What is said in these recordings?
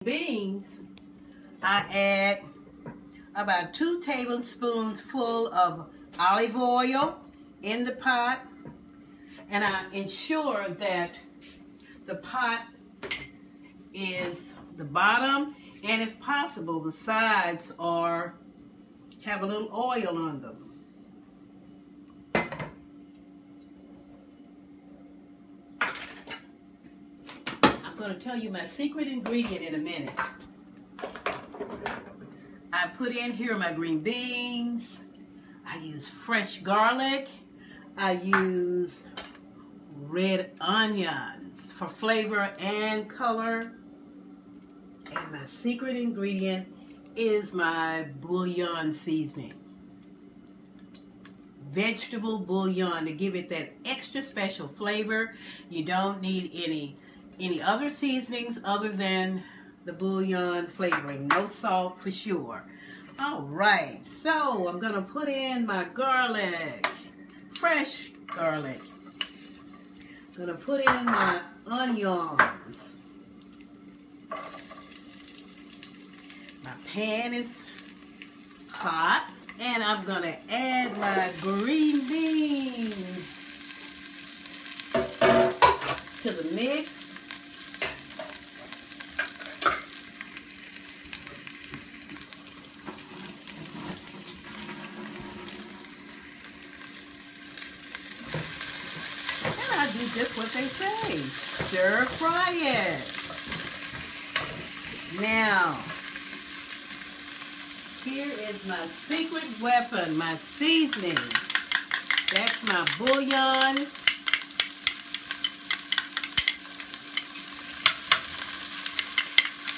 beans, I add about 2 tablespoons full of olive oil in the pot, and I ensure that the pot is the bottom, and if possible the sides have a little oil on them. I'm going to tell you my secret ingredient in a minute. I put in here my green beans. I use fresh garlic. I use red onions for flavor and color. And my secret ingredient is my bouillon seasoning. Vegetable bouillon to give it that extra special flavor. You don't need any other seasonings other than the bouillon flavoring. No salt for sure. All right, so I'm gonna put in my garlic, fresh garlic. I'm gonna put in my onions. My pan is hot, and I'm gonna add my green beans to the mix. I do just what they say. Stir fry it. Now, here is my secret weapon, my seasoning. That's my bouillon.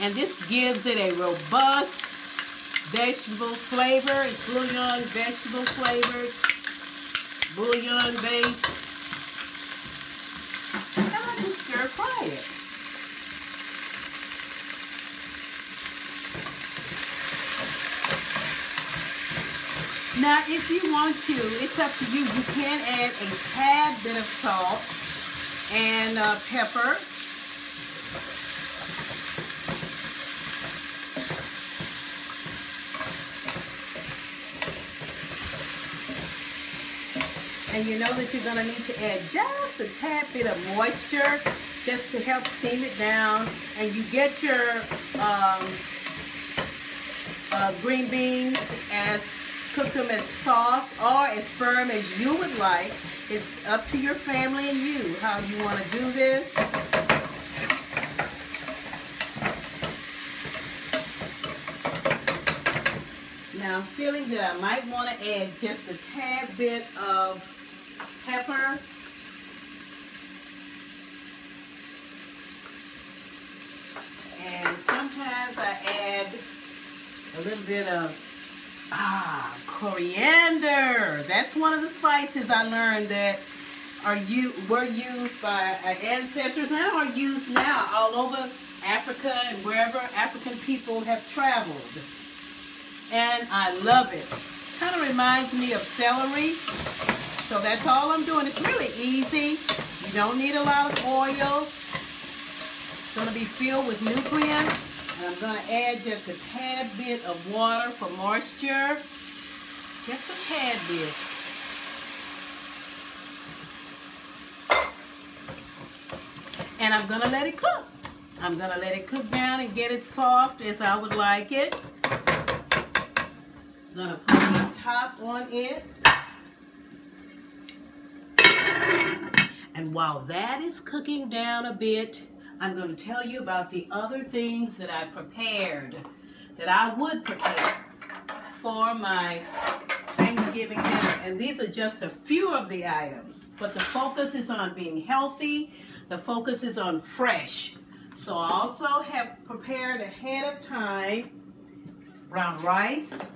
And this gives it a robust vegetable flavor. It's bouillon, vegetable flavored, bouillon based. And I just stir fry it. Now, if you want to, it's up to you. You can add a tad bit of salt and pepper. And you know that you're going to need to add just a tad bit of moisture just to help steam it down. And you get your green beans cook them as soft or as firm as you would like. It's up to your family and you how you want to do this. Now I'm feeling that I might want to add just a tad bit of pepper. And sometimes I add a little bit of coriander. That's one of the spices I learned that were used by our ancestors and are used now all over Africa and wherever African people have traveled. And I love it. Kind of reminds me of celery. So that's all I'm doing. It's really easy. You don't need a lot of oil. It's going to be filled with nutrients. And I'm going to add just a tad bit of water for moisture. Just a tad bit. And I'm going to let it cook. I'm going to let it cook down and get it soft as I would like it. I'm going to put the top on it. And while that is cooking down a bit, I'm going to tell you about the other things that I prepared, that I would prepare for my Thanksgiving dinner. And these are just a few of the items. But the focus is on being healthy. The focus is on fresh. So I also have prepared ahead of time brown rice,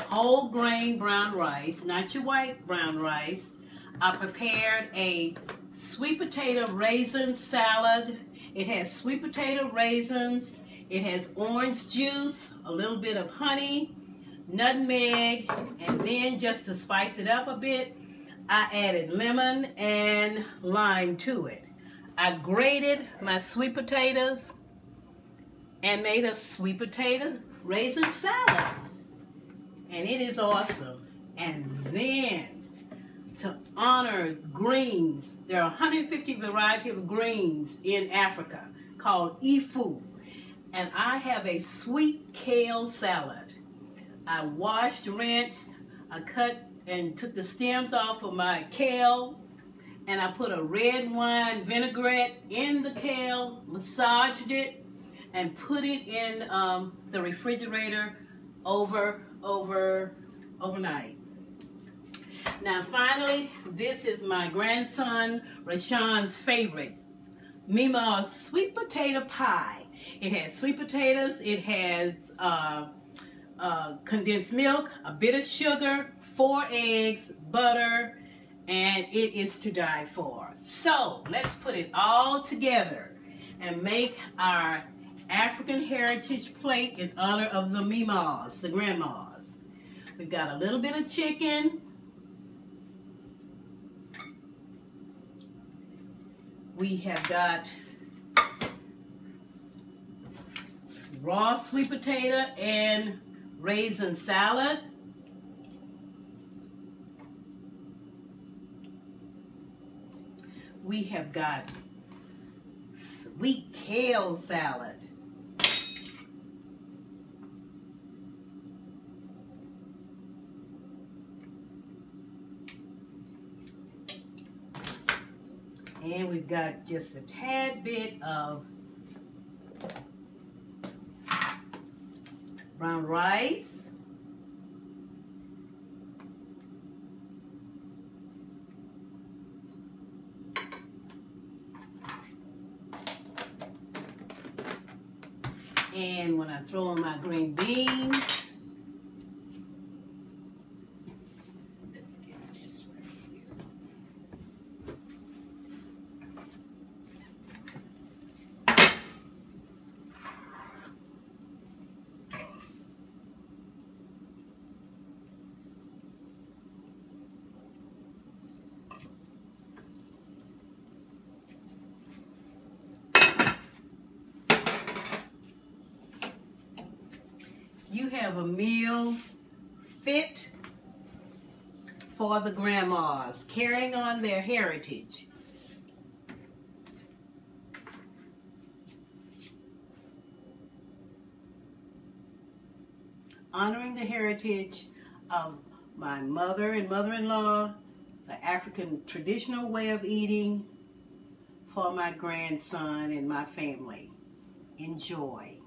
whole grain brown rice, not your white brown rice. I prepared a sweet potato raisin salad. It has sweet potato raisins. It has orange juice, a little bit of honey, nutmeg, and then just to spice it up a bit, I added lemon and lime to it. I grated my sweet potatoes and made a sweet potato raisin salad. And it is awesome. And then, to honor greens, there are 150 variety of greens in Africa called ifu. And I have a sweet kale salad. I washed, rinsed, I cut and took the stems off of my kale, and I put a red wine vinaigrette in the kale, massaged it, and put it in the refrigerator overnight. Now finally, this is my grandson Rashawn's favorite, Mima's sweet potato pie. It has sweet potatoes, it has condensed milk, a bit of sugar, 4 eggs, butter, and it is to die for. So let's put it all together and make our African heritage plate in honor of the Mimas, the grandmas. We've got a little bit of chicken. We have got raw sweet potato and raisin salad. We have got sweet kale salad. And we've got just a tad bit of brown rice. And when I throw in my green beans, let's get this right here. You have a meal fit for the grandmas, carrying on their heritage. Honoring the heritage of my mother and mother-in-law, the African traditional way of eating for my grandson and my family. Enjoy.